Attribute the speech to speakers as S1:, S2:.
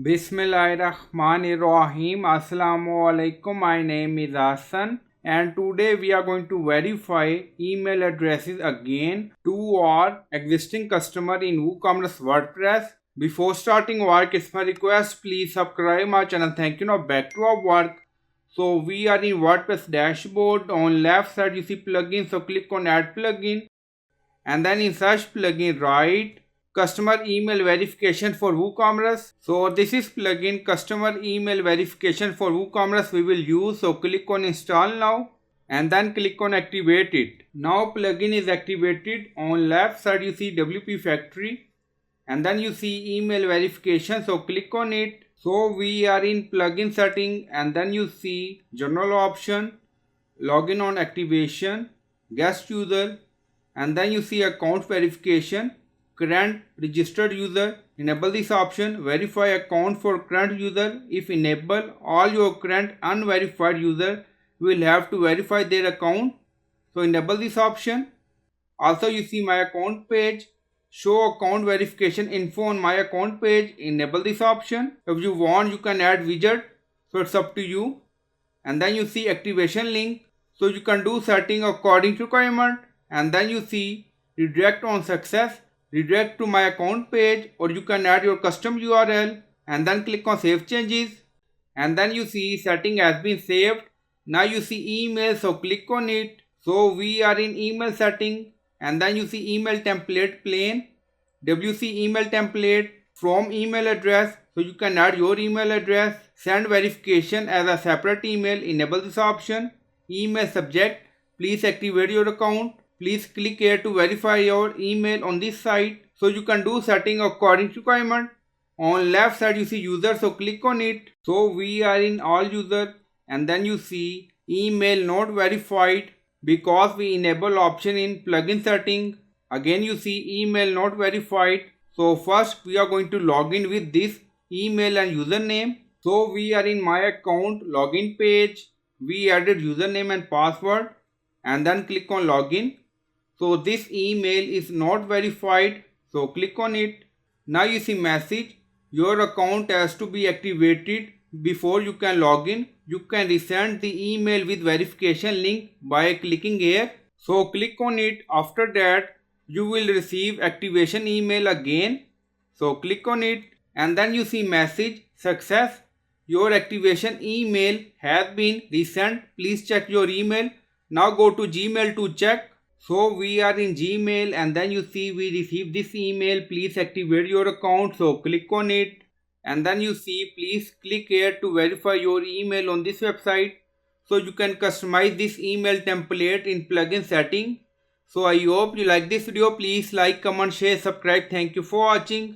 S1: Bismillahirrahmanirrahim. Assalamu alaikum. My name is Hassan and today we are going to verify email addresses again to our existing customer in WooCommerce WordPress. Before starting work, it's my request, please subscribe my channel. Thank you. Now back to our work. So we are in WordPress dashboard. On left side you see plugin. So click on add plugin and then in search plugin write customer email verification for WooCommerce. So this is plugin customer email verification for WooCommerce we will use. So click on install now and then click on activate it. Now plugin is activated. On left side you see WP factory and then you see email verification. So click on it. So we are in plugin setting and then you see general option, login on activation, guest user, and then you see account verification, current registered user. Enable this option, verify account for current user. If enable, all your current unverified user will have to verify their account. So enable this option. Also you see my account page, show account verification info on my account page. Enable this option. If you want you can add widget, so it's up to you. And then you see activation link, so you can do setting according to requirement. And then you see redirect on success, redirect to my account page, or you can add your custom URL and then click on save changes. And then you see setting has been saved. Now you see email, so click on it. So we are in email setting and then you see email template plain, WC email template from email address, so you can add your email address. Send verification as a separate email, enable this option. Email subject, please activate your account. Please click here to verify your email on this site. So you can do setting according to requirement. On left side you see user, so click on it. So we are in all user and then you see email not verified because we enable option in plugin setting. Again you see email not verified. So first we are going to log in with this email and username. So we are in my account login page. We added username and password and then click on login. So this email is not verified, so click on it. Now you see message, your account has to be activated before you can log in. You can resend the email with verification link by clicking here. So click on it. After that you will receive activation email again. So click on it and then you see message success. Your activation email has been resent. Please check your email. Now go to Gmail to check. So we are in Gmail and then you see we received this email, please activate your account. So click on it and then you see please click here to verify your email on this website. So you can customize this email template in plugin setting. So I hope you like this video. Please like, comment, share, subscribe. Thank you for watching.